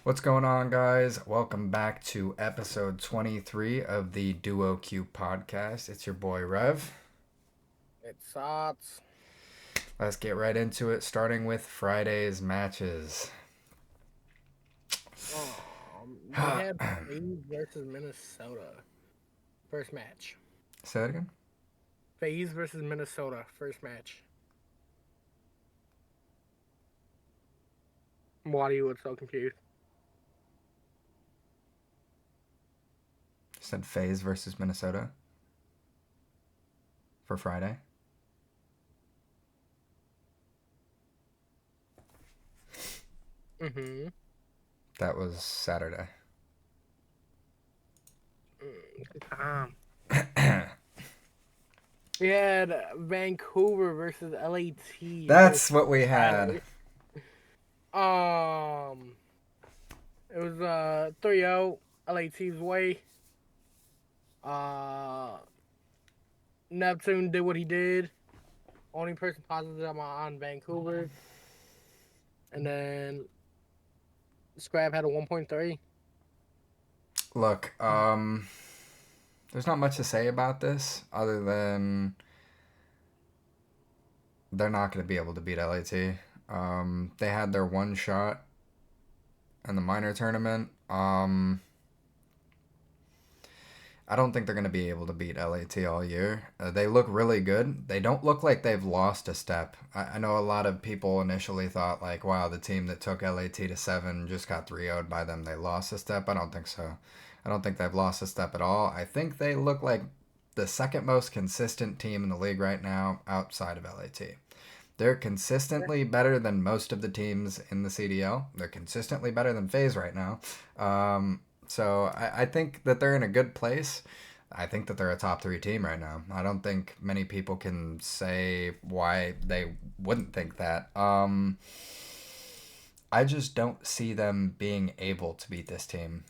What's going on, guys? Welcome back to episode 23 of the DuoQ podcast. It's your boy Rev. It sucks. Let's get right into it, starting with Friday's matches. We had FaZe versus Minnesota. First match. Say that again? FaZe versus Minnesota. First match. Why are you so confused? Said FaZe versus Minnesota for Friday. Mm-hmm. That was Saturday. Um, we had Vancouver versus LAT. That's what we had. Um, it was 3-0 LAT's way. Uh, Neptune did what he did. Only person positive on Vancouver. And then Scrap had a 1.3. Look, there's not much to say about this other than they're not going to be able to beat LAT. They had their one shot in the minor tournament. I don't think they're going to be able to beat LAT all year. They look really good. They don't look like they've lost a step. I know a lot of people initially thought, like, wow, the team that took LAT to 7 just got 3 0'd by them. They lost a step. I don't think so. I don't think they've lost a step at all. I think they look like the second most consistent team in the league right now outside of LAT. They're consistently better than most of the teams in the CDL. They're consistently better than FaZe right now. So I think that they're in a good place. I think that they're a top 3 team right now. I don't think many people can say why they wouldn't think that. I just don't see them being able to beat this team.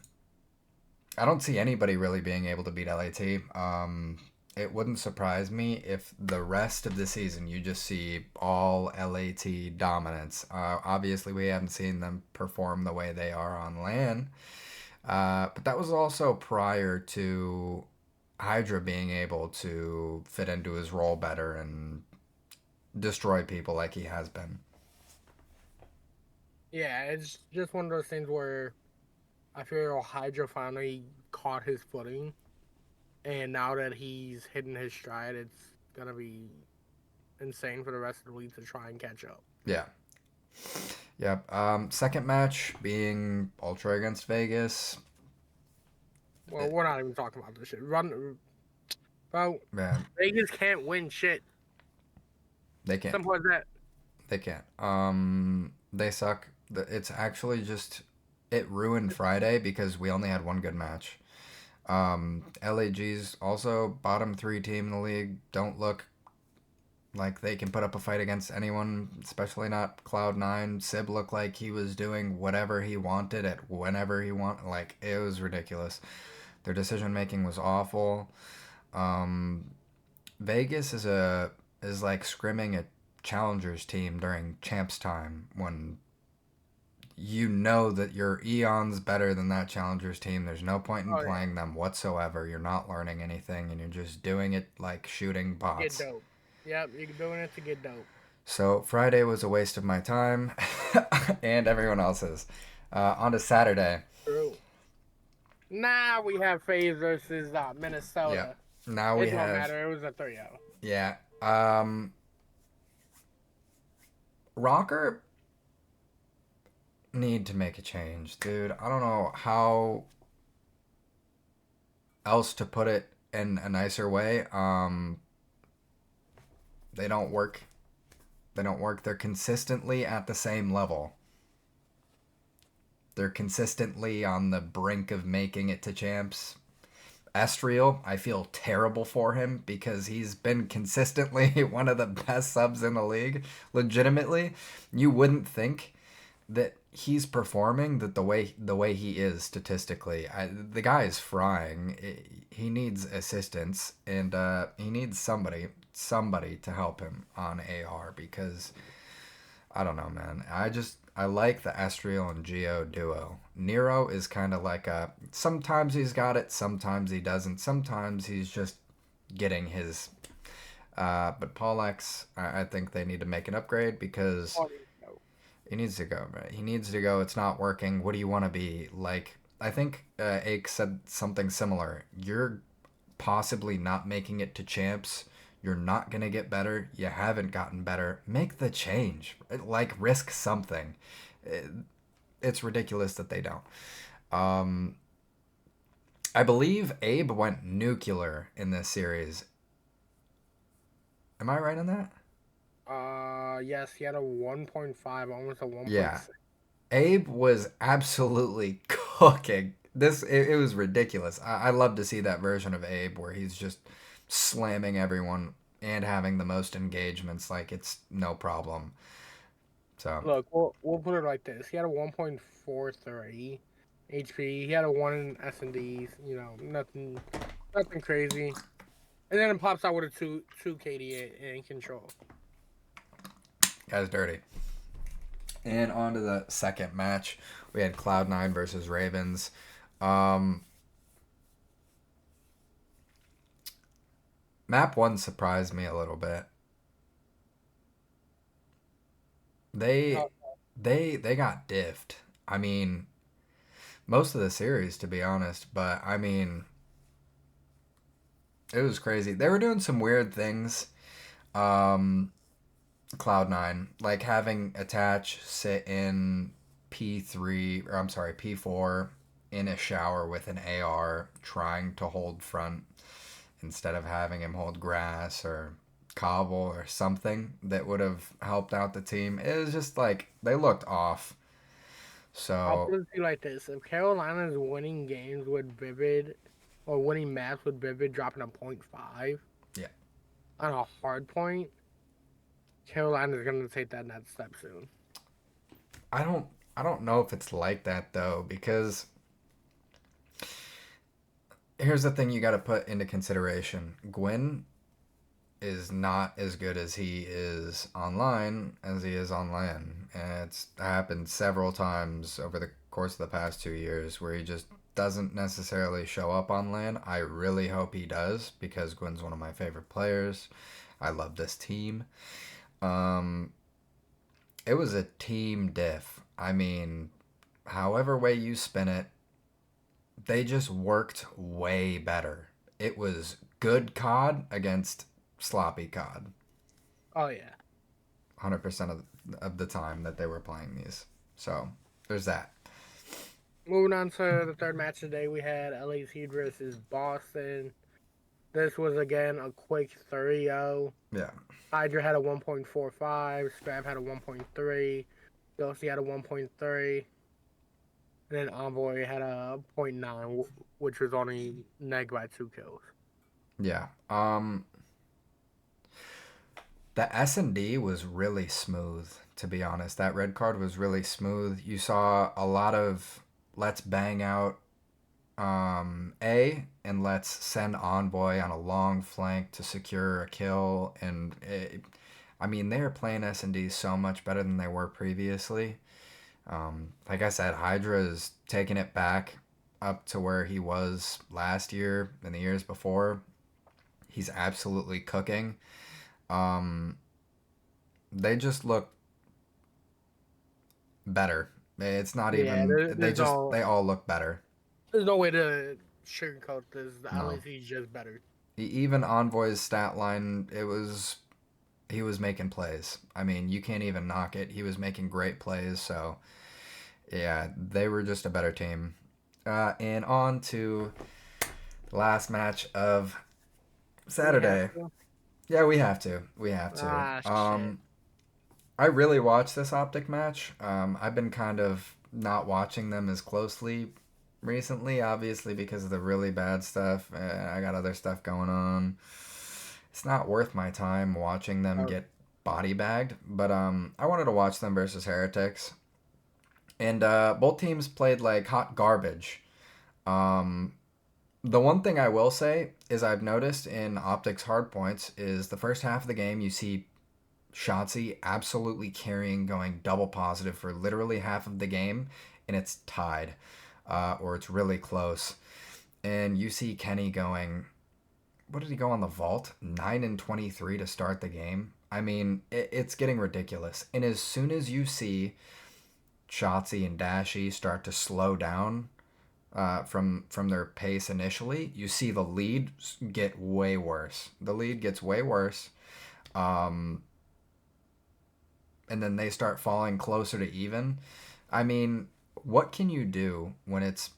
I don't see anybody really being able to beat LAT. It wouldn't surprise me if the rest of the season you just see all LAT dominance. Obviously, we haven't seen them perform the way they are on LAN. But that was also prior to Hydra being able to fit into his role better and destroy people like he has been. Yeah, it's just one of those things where I feel Hydra finally caught his footing, and now that he's hitting his stride, it's gonna be insane for the rest of the league to try and catch up. Yeah. Yep. Second match being Ultra against Vegas. Well, we're not even talking about this shit. Bro. Man, Vegas can't win shit. they can't. Simple as that. They can't. They suck. It's actually just it ruined Friday because we only had one good match. LAG's also bottom 3 team in the league. Don't look like they can put up a fight against anyone, especially not Cloud9. Sib looked like he was doing whatever he wanted at whenever he wanted. Like, it was ridiculous. Their decision making was awful. Um, Vegas is like scrimming a challengers team during champs time when you know that your eons better than that challengers team. There's no point in Oh yeah, playing them whatsoever. You're not learning anything and you're just doing it like shooting get bots. dope. Yep, you're doing it to get dope. So Friday was a waste of my time and everyone else's. On to Saturday. True. Now we have FaZe versus Yeah. Minnesota. Now we It don't have matter. It was a 3-0. yeah. Rocker need to make a change, dude. I don't know how else to put it in a nicer way. They don't work. They don't work. They're consistently at the same level. They're consistently on the brink of making it to champs. Estriel, I feel terrible for him because he's been consistently one of the best subs in the league. Legitimately, you wouldn't think that he's performing that the way he is statistically. The guy is frying. He needs assistance and he needs somebody to help him on AR because I don't know, man. I like the Estriel and Geo duo. Nero is kind of like a sometimes he's got it, sometimes he doesn't. Sometimes he's just getting his. But Paul X, I think they need to make an upgrade because Oh, no. he needs to go. Right? He needs to go. It's not working. What do you want to be like? I think Ake said something similar. You're possibly not making it to champs. You're not going to get better. You haven't gotten better. Make the change. Like, risk something. It's ridiculous that they don't. Um, I believe Abe went nuclear in this series. Am I right on that? Yes, he had a 1.5, almost a Yeah. 1.6. Abe was absolutely cooking. It was ridiculous. I love to see that version of Abe where he's just slamming everyone and having the most engagements. Like it's no problem. So Look, we'll put it like this: he had a 1.43 HP. He had a 1 in S&Ds. You know, nothing crazy. And then it pops out with a two KD in control. guy's dirty. And on to the second match, we had Cloud9 versus Ravens. Um, Map one surprised me a little bit. They Uh, they got diffed. I mean, most of the series to be honest, but I mean, it was crazy. They were doing some weird things. Um, Cloud9, like having attach sit in P3 or I'm sorry, P4 in a shower with an AR trying to hold front instead of having him hold grass or cobble or something that would have helped out the team. It was just like they looked off. I'll So put it to you like this: if Carolina is winning games with Vivid, or winning maps with Vivid, dropping a point 0.5 yeah, on a hard point, Carolina is going to take that next step soon. I don't I don't know if it's like that though because here's the thing you got to put into consideration. Gwyn is not as good as he is online as he is on LAN. And it's happened several times over the course of the past 2 years where he just doesn't necessarily show up on LAN. I really hope he does because Gwyn's one of my favorite players. I love this team. Um, it was a team diff. I mean, however way you spin it, they just worked way better. It was good COD against sloppy COD. Oh yeah. 100% of the time that they were playing these. So there's that. Moving on to the third match today, we had LA's Heat versus Boston. This was again a quick 3-0. Yeah. Hydra had a 1.45, Scrap had a 1.3, Ghosty had a 1.3, and then Envoy had a zero point 0.9, which was only neg by 2 kills. Yeah. The S&D was really smooth, to be honest. That red card was really smooth. You saw a lot of let's bang out A and let's send Envoy on a long flank to secure a kill. I mean, they are playing S&D so much better than they were previously. Like I said, Hydra is taking it back up to where he was last year and the years before. He's absolutely cooking. Um, they just look better. It's not Yeah, even they all look better. there's no way to sugarcoat this. The No. LAC is just better. Even Envoy's stat line, he was making plays. I mean, you can't even knock it. He was making great plays, so yeah, they were just a better team. And on to the last match of Do we have Saturday. to? Yeah, we have to. We have to. Ah, shit. I really watched this OpTic match. I've been kind of not watching them as closely recently, obviously because of the really bad stuff. I got other stuff going on. It's not worth my time watching them Oh, get body bagged. But I wanted to watch them versus Heretics, and both teams played like hot garbage. Um, the one thing I will say is I've noticed in OpTic's hardpoints is the first half of the game you see Shotzi absolutely carrying, going double positive for literally half of the game, and it's tied, or it's really close. And you see Kenny going, what did he go on the vault? 9 and 23 to start the game. I mean, it's getting ridiculous. And as soon as you see Shotzi and Dashy start to slow down from their pace initially, you see the lead get way worse. The lead gets way worse. Um, and then they start falling closer to even. I mean, what can you do when it's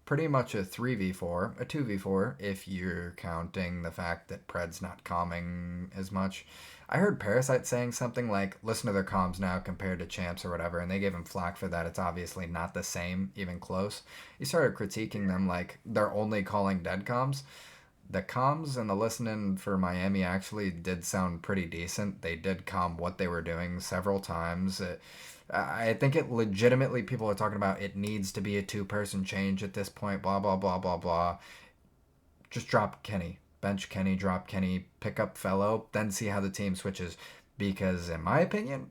pretty much a 3v4, a 2v4, if you're counting the fact that Pred's not calming as much? I heard Parasite saying something like, listen to their comms now compared to Champs or whatever, and they gave him flack for that. It's obviously not the same, even close. He started critiquing them like they're only calling dead comms. The comms and the listening for Miami actually did sound pretty decent. They did calm what they were doing several times. I think it legitimately, people are talking about it needs to be a two-person change at this point, blah, blah, blah, blah, blah. Just drop Kenny. Bench Kenny, drop Kenny, pick up Fellow, then see how the team switches. Because, in my opinion,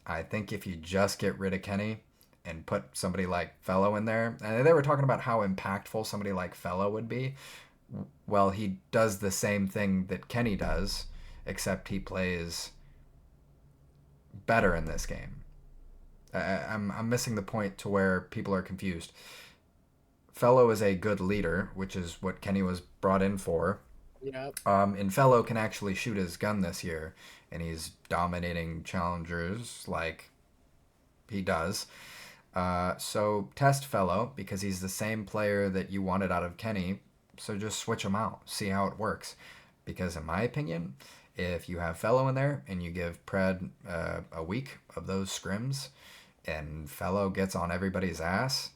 I think if you just get rid of Kenny and put somebody like Fellow in there, and they were talking about how impactful somebody like Fellow would be. Well, he does the same thing that Kenny does, except he plays better in this game. I'm missing the point to where people are confused. Fellow is a good leader, which is what Kenny was brought in for. Yep. And Fellow can actually shoot his gun this year, and he's dominating challengers like he does. So test Fellow because he's the same player that you wanted out of Kenny. So just switch him out, see how it works. Because in my opinion, if you have Fellow in there and you give Pred a week of those scrims, and Fellow gets on everybody's ass,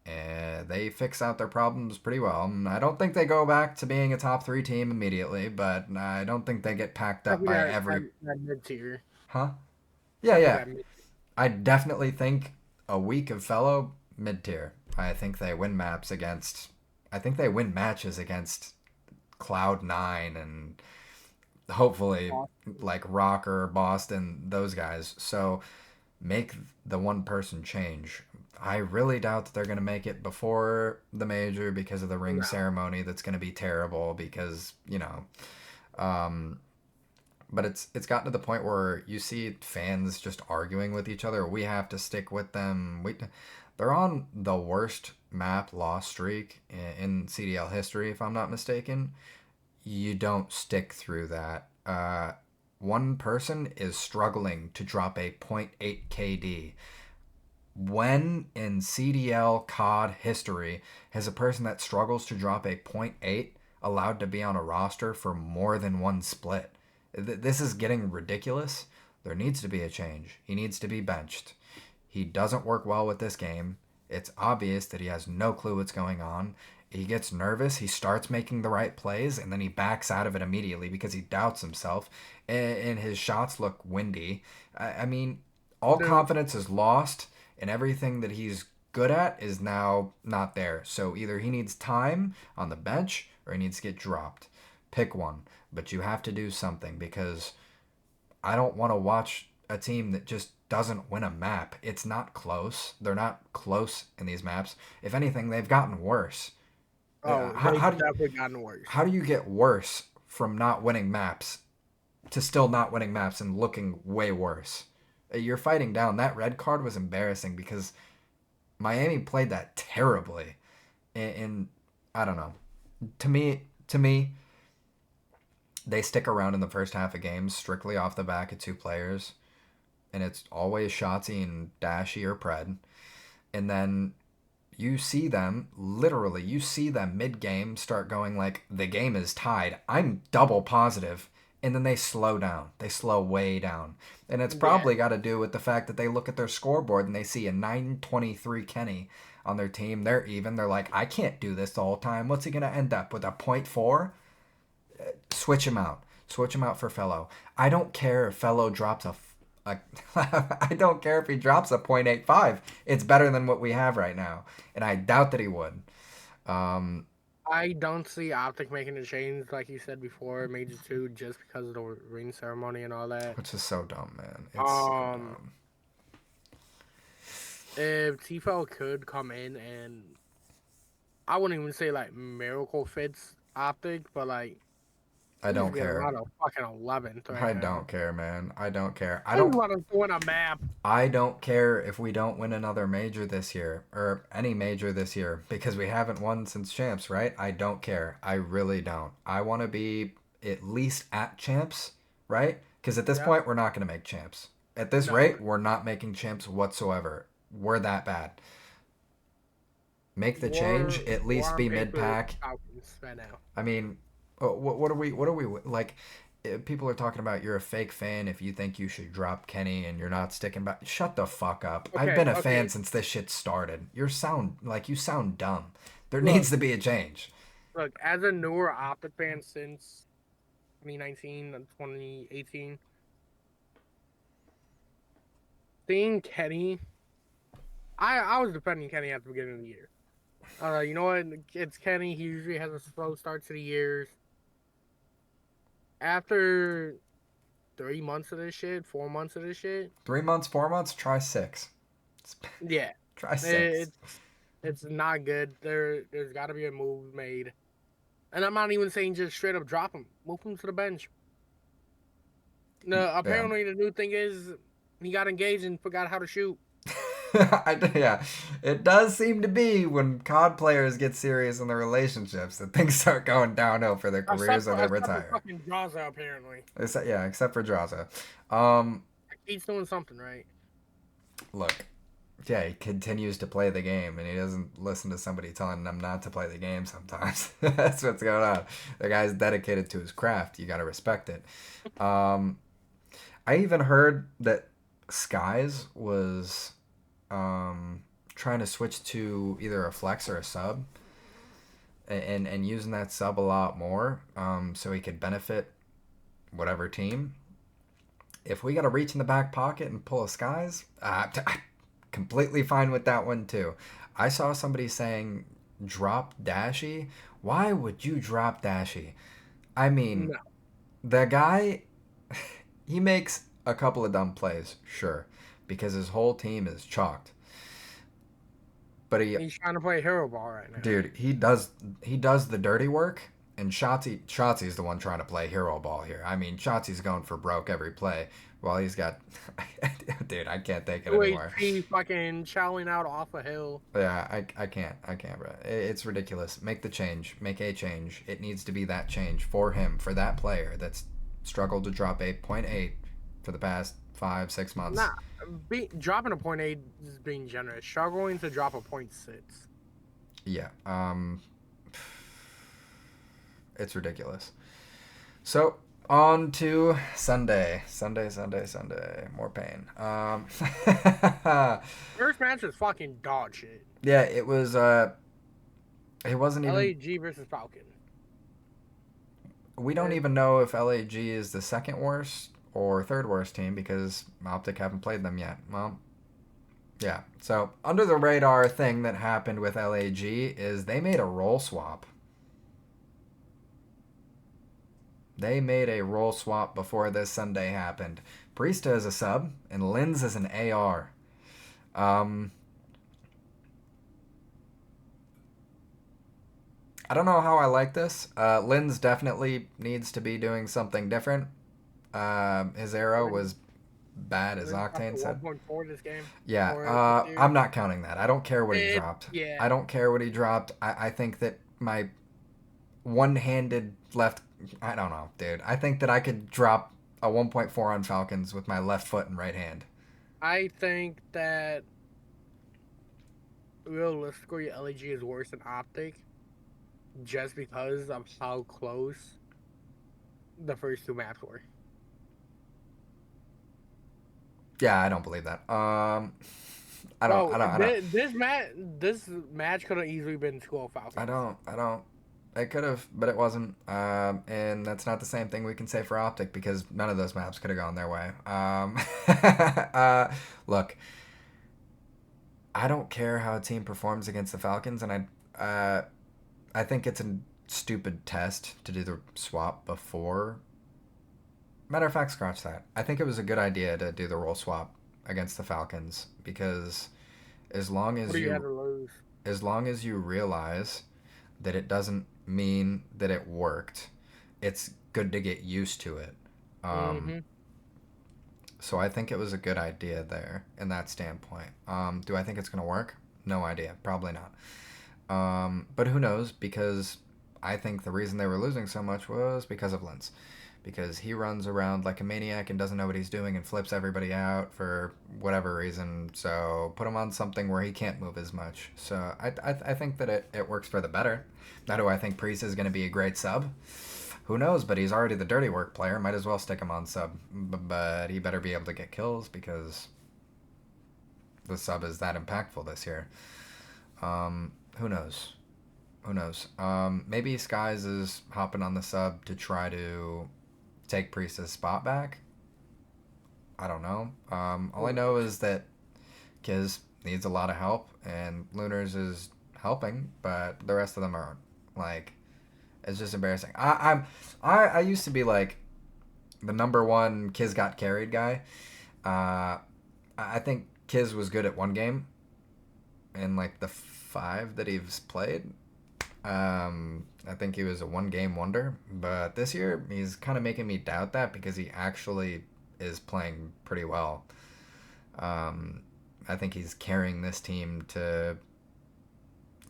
they fix out their problems pretty well. And I don't think they go back to being a top three team immediately, but I don't think they get packed up Probably by that every. mid tier. Huh? Yeah, Probably yeah. that mid. I definitely think a week of Fellow mid tier. I think they win maps against. I think they win matches against Cloud9 and hopefully like Rocker, Boston, those guys. So make the one person change. I really doubt that they're going to make it before the major because of the ring No. ceremony. That's going to be terrible because, um, but it's gotten to the point where you see fans just arguing with each other. We have to stick with them. They're on the worst map loss streak in CDL history, if I'm not mistaken. You don't stick through that. One person is struggling to drop a point 0.8 KD. When in CDL COD history has a person that struggles to drop a point 0.8 allowed to be on a roster for more than one split? This is getting ridiculous. There needs to be a change. He needs to be benched. He doesn't work well with this game. It's obvious that he has no clue what's going on. He gets nervous, he starts making the right plays, and then he backs out of it immediately because he doubts himself, and his shots look windy. I mean, all Dude, confidence is lost, and everything that he's good at is now not there. So either he needs time on the bench or he needs to get dropped. Pick one. But you have to do something because I don't want to watch a team that just doesn't win a map. It's not close. They're not close in these maps. If anything, they've gotten worse. oh, How, they've how, do, definitely gotten worse. how do you get worse from not winning maps to still not winning maps and looking way worse? You're fighting down. That red card was embarrassing because Miami played that terribly. And I don't know. To me, they stick around in the first half of games strictly off the back of two players, and it's always Shotzi and Dashy or Pred. And then you see them mid game start going like, the game is tied. I'm double positive. And then they slow down. They slow way down. And it's Yeah. probably got to do with the fact that they look at their scoreboard and they see a 923 Kenny on their team. They're even. They're like, I can't do this the whole time. What's he going to end up with? A point 0.4? Switch him out. Switch him out for Fellow. I don't care if Fellow drops I don't care if he drops a 0.85. It's better than what we have right now, and I doubt that he would. Um, I don't see OpTic making a change, like you said before, Major 2, just because of the ring ceremony and all that. Which is so dumb, man. It's so Um, dumb. if Tfal could come in and I wouldn't even say like miracle fits OpTic, but like I he's don't getting care. around a fucking 11th right I now. don't care, man. I don't care. I I just don't. want him to win a map. I don't care if we don't win another major this year or any major this year because we haven't won since champs, right? I don't care. I really don't. I want to be at least at champs, right? Because at this Yep. point, we're not going to make champs. At this No. rate, we're not making champs whatsoever. We're that bad. Make the change. At War least on be mid paper pack. Falcons right now. I mean, what are we? What are we like? People are talking about you're a fake fan if you think you should drop Kenny and you're not sticking by. Shut the fuck up. I've Okay, been a fan okay. since this shit started. You sound dumb. There Look, needs to be a change. look. As a newer OpTic fan since 2019 and 2018, seeing Kenny, I was defending Kenny at the beginning of the year. You know what? It's Kenny. He usually has a slow start to the years. After 3 months of this shit, 4 months of this shit, 3 months, 4 months, try six. yeah, Try six. it's not good. There's got to be a move made, and I'm not even saying just straight up drop him, move him to the bench. No, Yeah. apparently the new thing is he got engaged and forgot how to shoot. Yeah, it does seem to be when COD players get serious in their relationships that things start going downhill for their careers or they Except for retire. fucking Jaza, apparently. Yeah, except for Draza. Um, He's doing something right. Look, yeah, he continues to play the game and he doesn't listen to somebody telling him not to play the game sometimes. That's what's going on. The guy's dedicated to his craft. You got to respect it. Um, I even heard that Skies was trying to switch to either a flex or a sub and using that sub a lot more so he could benefit whatever team. If we got to reach in the back pocket and pull a Skies, completely fine with that one too. I saw somebody saying drop Dashy. Why would you drop Dashy? I mean, No, the guy, he makes a couple of dumb plays, sure, because his whole team is chalked. But he's trying to play hero ball right now. dude, he does the dirty work, and Shotzi's the one trying to play hero ball here. I mean, Shotzi's going for broke every play while he's got, dude, I can't take it 2 anymore. HP fucking chowing out off a hill. Yeah, I can't, bro. It's ridiculous. Make the change. Make a change. It needs to be that change for him, for that player that's struggled to drop 8.8 for the past 5, 6 months. Nah, dropping a point 8 is being generous. Struggling to drop a point 6. Yeah, it's ridiculous. So on to Sunday. Sunday. More pain. First match was fucking dog shit. Yeah, it was. It wasn't even. LAG versus Falcon. We don't It, even know if LAG is the second worst or third worst team because OpTic haven't played them yet. Well, yeah. So under the radar thing that happened with LAG is they made a role swap. They made a role swap before this Sunday happened. Priesta is a sub and Linz is an AR. Um, I don't know how I like this. Linz definitely needs to be doing something different. His arrow was bad, as Lynn dropped Octane a said. 1.4 this game. Yeah, Or this year. I'm not counting that. I don't care what he dropped. Yeah. I don't care what he dropped. I think that my one-handed left. I don't know, dude. I think that I could drop a 1.4 on Falcons with my left foot and right hand. I think that realistically, LAG is worse than OpTic just because of how close the first two maps were. Yeah, I don't believe that. I don't. This match could have easily been 12 Falcons. I don't. It could have, but it wasn't. And that's not the same thing we can say for OpTic because none of those maps could have gone their way. Look, I don't care how a team performs against the Falcons, and I think it's a stupid test to do the swap before. Matter of fact, scratch that. I think it was a good idea to do the role swap against the Falcons because as long What as do you have you to lose? as long as you realize that it doesn't mean that it worked, it's good to get used to it. Um, Mm-hmm. so I think it was a good idea there in that standpoint. Do I think it's going to work? No idea. Probably not. But who knows? Because I think the reason they were losing so much was because of Lentz. Because he runs around like a maniac and doesn't know what he's doing and flips everybody out for whatever reason. So put him on something where he can't move as much. So I think that it works for the better. Now, do I think Priest is going to be a great sub? Who knows? But he's already the dirty work player. Might as well stick him on sub. But he better be able to get kills because the sub is that impactful this year. Who knows? Who knows? Maybe Skies is hopping on the sub to try to take Priest's spot back. I don't know. All Who I know knows? is that Kiz needs a lot of help, and Lunars is helping, but the rest of them aren't. Like, it's just embarrassing. I used to be like the number one Kiz got carried guy. I think Kiz was good at one game in like the five that he's played. I think he was a one game wonder, but this year he's kind of making me doubt that because he actually is playing pretty well. Um, I think he's carrying this team to,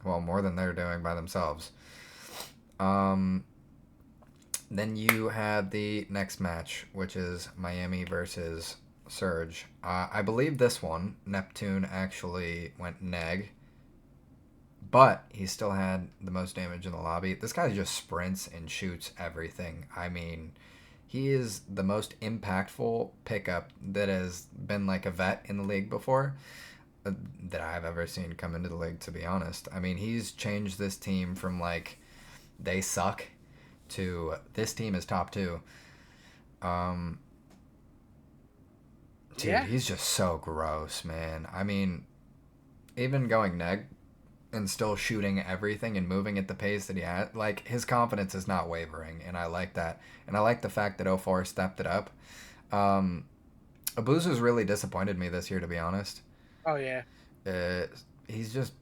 well, more than they're doing by themselves. Um, then you have the next match, which is Miami versus Surge. I believe this one, Neptune actually went neg, but he still had the most damage in the lobby. This guy just sprints and shoots everything. I mean, he is the most impactful pickup that has been like a vet in the league before that I've ever seen come into the league, to be honest. I mean, he's changed this team from like they suck to this team is top two. Um, dude, Yeah. he's just so gross, man. I mean, even going neg and still shooting everything and moving at the pace that he had, like his confidence is not wavering, and I like that. And I like the fact that 04 stepped it up. Um, Abuzu's really disappointed me this year, to be honest. Oh yeah. Uh, he's just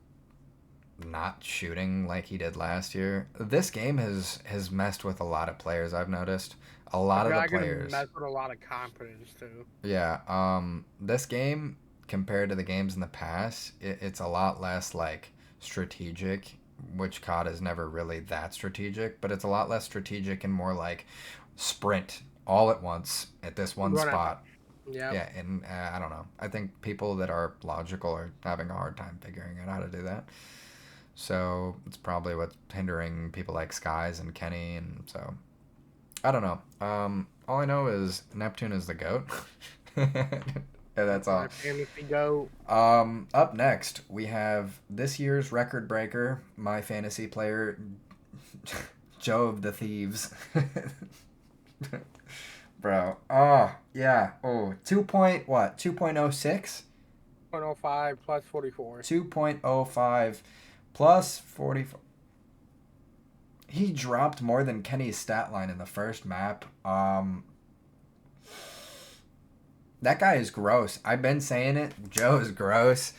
not shooting like he did last year. This game has messed with a lot of players. I've noticed a I lot of feel the like it players. mess with a lot of confidence too. Yeah. This game compared to the games in the past, it's a lot less like strategic, which COD is never really that strategic, but it's a lot less strategic and more like sprint all at once at this one Run at spot. Yep. Yeah, and I don't know. I think people that are logical are having a hard time figuring out how to do that. So it's probably what's hindering people like Skies and Kenny, and so I don't know. All I know is Neptune is the goat. And That's that's my all. fantasy go. Up next we have this year's record breaker, my fantasy player, Joe of the Thieves. Bro. Oh yeah. Oh, 2 point what? 2.06. 0.05 plus 44. 2.05 plus 44. He dropped more than Kenny's stat line in the first map. That guy is gross. I've been saying it. Joe is gross.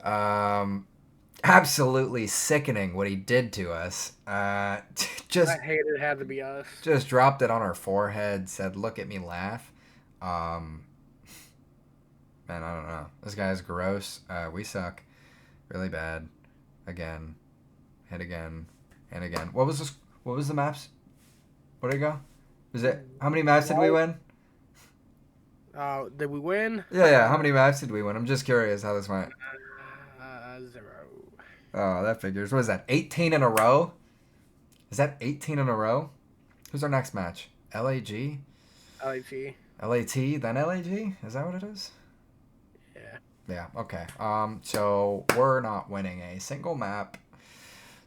Um, Absolutely sickening what he did to us. I Just hated it had to be us. just dropped it on our forehead. Said, "Look at me laugh." Um, Man, I don't know. This guy's gross. We suck, really bad. Again, hit again, and again. What was this? What was the maps? Where'd it go? Was it how many maps did we Well, win? did we win? Yeah, yeah. How many maps did we win? I'm just curious how this went. 0. Oh, that figures. What is that? 18 in a row? Is that 18 in a row? Who's our next match? LAG? LAG. LAT, then LAG? Is that what it is? Yeah. Yeah, okay. So we're not winning a single map.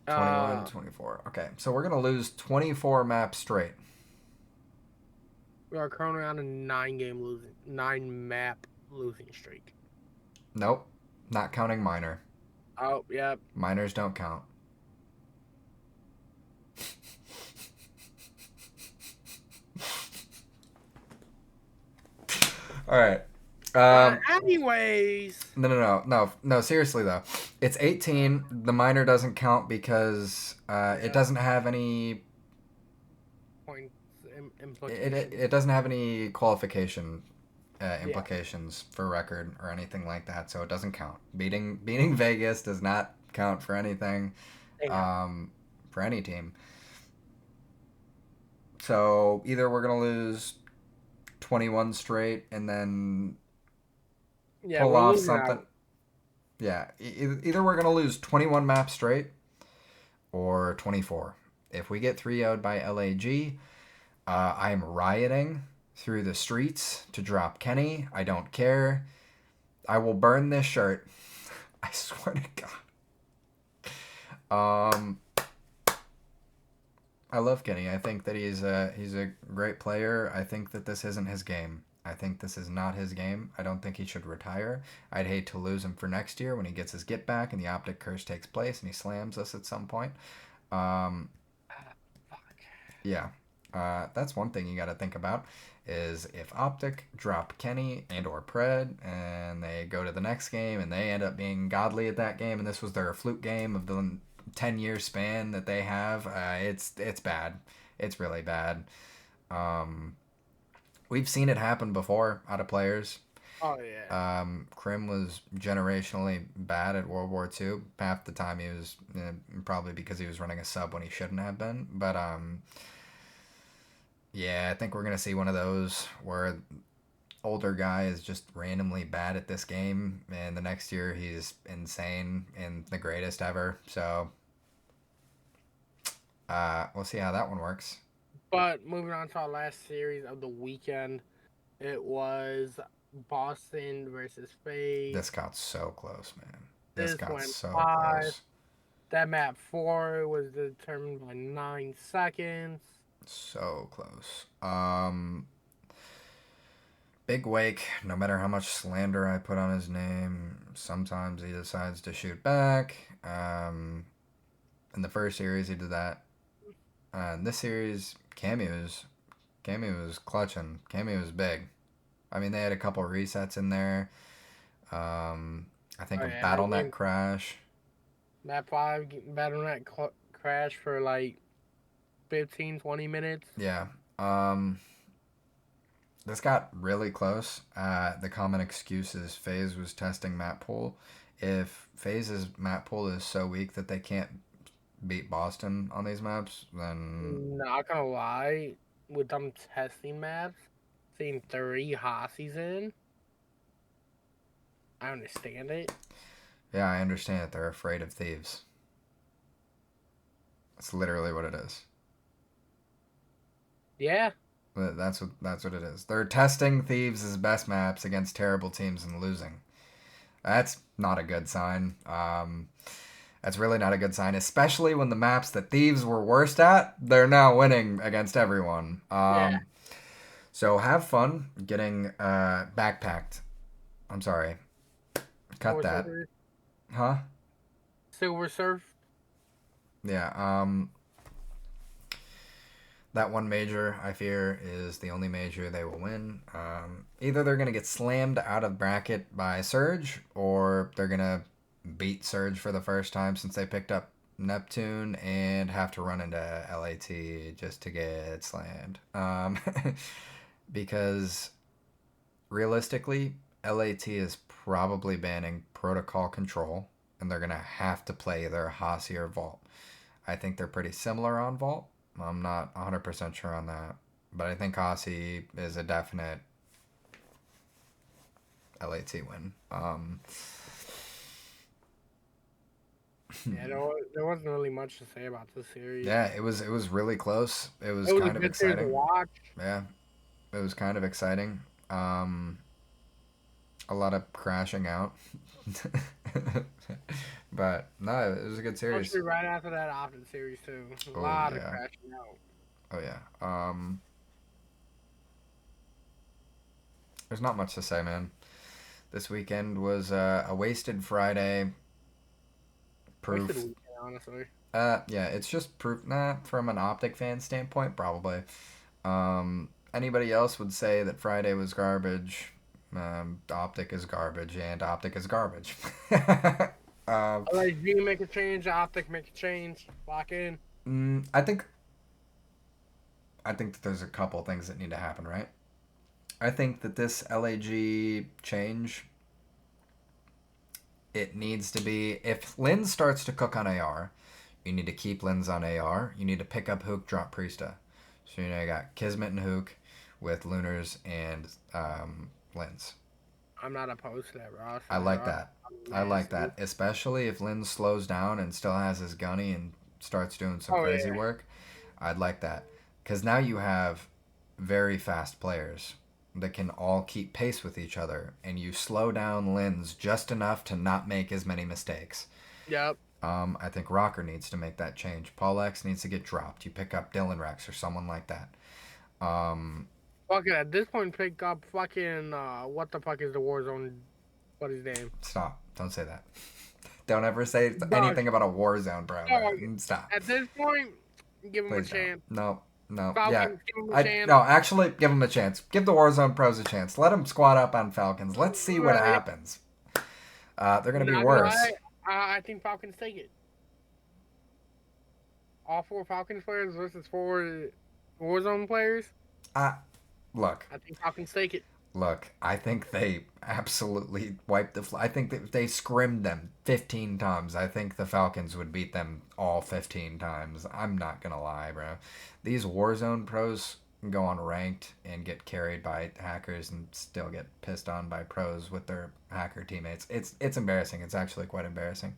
21, Uh, 24. Okay, so we're going to lose 24 maps straight. we are currently on a 9 map losing streak. Nope, not counting minor. Oh, yep. Minors don't count. All right. But Um, anyways, no. Seriously though, it's 18. The minor doesn't count because it yeah, doesn't have any. points It implications. it doesn't have any qualification Yeah, implications for record or anything like that, so it doesn't count. Beating Vegas does not count for anything, damn. um, for any team. So either we're gonna lose 21 straight and then Yeah, pull we're off losing something. out. Yeah, either we're gonna lose 21 maps straight or 24. If we get 3-0'd by LAG, I am rioting through the streets to drop Kenny. I don't care. I will burn this shirt. I swear to God. I love Kenny. I think that he's a great player. I think that this isn't his game. I think this is not his game. I don't think he should retire. I'd hate to lose him for next year when he gets his get back and the OpTic curse takes place and he slams us at some point. Um, Ah, fuck. yeah, that's one thing you got to think about is if OpTic drop Kenny and or Pred and they go to the next game and they end up being godly at that game and this was their fluke game of the 10-year span that they have, it's bad. It's really bad. Um, we've seen it happen before out of players. Oh yeah. Krim was generationally bad at World War II. Half the time he was probably because he was running a sub when he shouldn't have been. But yeah, I think we're gonna see one of those where older guy is just randomly bad at this game, and the next year he's insane and the greatest ever. So we'll see how that one works. But moving on to our last series of the weekend, it was Boston versus This FaZe. got so close, man. This This got went so 5. close. That map 4 was determined by 9 seconds. So close. Big Wake, no matter how much slander I put on his name, sometimes he decides to shoot back. In the first series, he did that. In this series, Cameo was clutching. Cameo was big. I mean, they had a couple resets in there. I think Oh a yeah, that BattleNet game, crash. map 5, Battle.net crash for like 15, 20 minutes. Yeah. Um, this got really close. The common excuse is FaZe was testing map pool. If FaZe's map pool is so weak that they can't beat Boston on these maps, then Not gonna lie, with them testing maps, seeing 3 Hossies in, I understand it. yeah, I understand that they're afraid of thieves. That's literally what it is. Yeah, That's what it is. They're testing thieves' best maps against terrible teams and losing. That's not a good sign. That's really not a good sign, especially when the maps that thieves were worst at, they're now winning against everyone. yeah. So have fun getting backpacked. I'm sorry, cut Silver that, Surfer, huh? Silver Surf. Yeah. That one major, I fear, is the only major they will win. Either they're going to get slammed out of bracket by Surge, or they're going to beat Surge for the first time since they picked up Neptune and have to run into LAT just to get slammed. Because realistically, LAT is probably banning protocol control, and they're going to have to play their Hossie or Vault. I think they're pretty similar on Vault. I'm not 100% sure on that. But I think Aussie is a definite LAT win. Yeah, there wasn't really much to say about this series. Yeah, it was really close. It was It was a kind of good series to exciting. watch. Yeah, it was kind of exciting. A lot of crashing out. But no, it was a good series. Especially right after that Optic series too. A Oh lot of yeah. crashing out. Oh yeah. There's not much to say, man. This weekend was a wasted Friday. Wasted Proof. weekend, honestly. Yeah, it's just proof. Nah, from an optic fan standpoint, probably. Anybody else would say that Friday was garbage. OpTic is garbage, and OpTic is garbage. LSG make a change. OpTic make a change. Lock in. I think that there's a couple things that need to happen, right? I think that this LAG change, it needs to be, if Lynn starts to cook on AR, you need to keep Lynn's on AR. You need to pick up Hook, drop Priesta. So you got Kismet and Hook with Lunars and Lynn's. I'm not opposed to that, Ross. I like that. I like that, especially if Lynn slows down and still has his gunny and starts doing some Oh crazy yeah. work. I'd like that because now you have very fast players that can all keep pace with each other, and you slow down Lynn's just enough to not make as many mistakes. Yep. I think Rocker needs to make that change. Paul X needs to get dropped. You pick up Dylan Rex or someone like that. Fuck it. At this point, pick up fucking what the fuck is the Warzone? What is his name? Stop. Don't say that. Don't ever say Dog. anything about a war zone, bro. Dog. Stop. At this point, give him a Please don't. chance. No. No. Yeah. Falcons, give him a chance. No, actually, give them a chance. Give the Warzone pros a chance. Let them squat up on Falcons. Let's see what happens. They're going to be worse. I think Falcons take it. All 4 Falcons players versus 4 Warzone players. Look. I think Falcons take it. Look, I think they absolutely wiped I think that if they scrimmed them 15 times, I think the Falcons would beat them all 15 times. I'm not going to lie, bro. These Warzone pros go on ranked and get carried by hackers and still get pissed on by pros with their hacker teammates. It's embarrassing. It's actually quite embarrassing.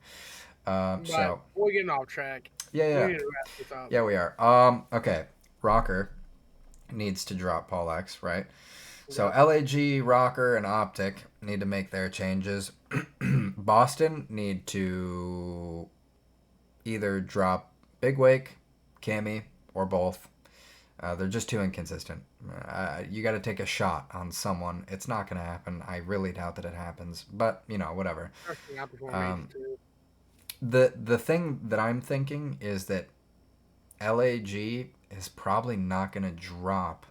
So we're getting off track. Yeah. We need to wrap this up. Yeah, we are. Okay. Rocker needs to drop Paul X, right? So LAG, Rocker, and OpTic need to make their changes. Boston need to either drop Big Wake, Cammy, or both. They're just too inconsistent. You got to take a shot on someone. It's not going to happen. I really doubt that it happens. But, whatever. The thing that I'm thinking is that LAG is probably not going to drop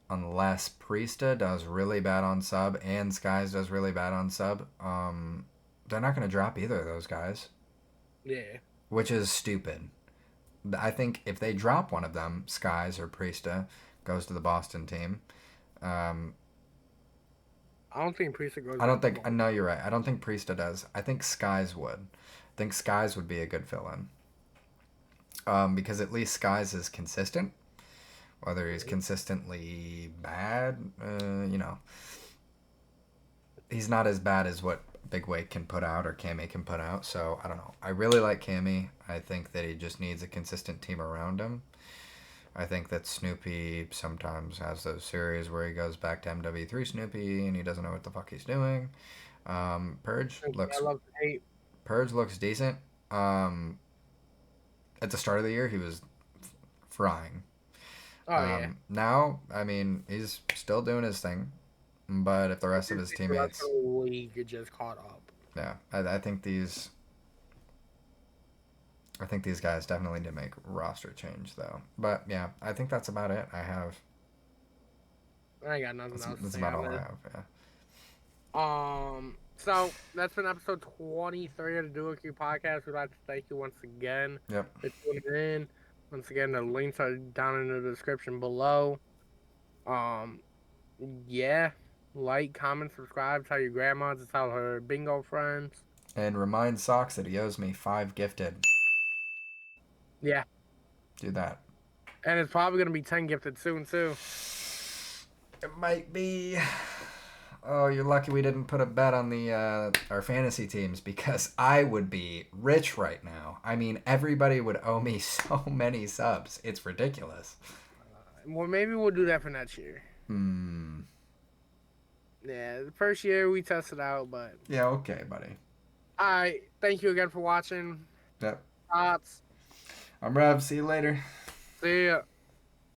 unless Priesta does really bad on sub and Skies does really bad on sub. They're not going to drop either of those guys. Yeah. Which is stupid. I think if they drop one of them, Skies or Priesta, goes to the Boston team. I don't think Priesta goes. I know you're right. I don't think Priesta does. I think Skies would. I think Skies would be a good fill-in. Because at least Skies is consistent. Whether he's consistently bad, he's not as bad as what Big Wake can put out or Cammy can put out. So, I don't know. I really like Cammy. I think that he just needs a consistent team around him. I think that Snoopy sometimes has those series where he goes back to MW3 Snoopy and he doesn't know what the fuck he's doing. Purge looks decent. At the start of the year, he was frying. Now, I mean, he's still doing his thing, but if the rest of his teammates, the league just caught up. Yeah, I think these guys definitely did make roster change though. But yeah, I think that's about it. I ain't got nothing else. That's about all I have. Yeah. So that's been episode 23 of the DuoQ podcast. We'd like to thank you once again. Yep. For tuning in. Once again, the links are down in the description below. Yeah. Like, comment, subscribe, tell your grandma to tell her bingo friends. And remind Socks that he owes me 5 gifted. Yeah. Do that. And it's probably going to be 10 gifted soon, too. It might be. Oh, you're lucky we didn't put a bet on our fantasy teams because I would be rich right now. I mean, everybody would owe me so many subs. It's ridiculous. Well, maybe we'll do that for next year. Yeah, the first year we tested out, but... Yeah, okay, buddy. Alright, thank you again for watching. Yep. Thoughts. I'm Rev. See you later. See ya.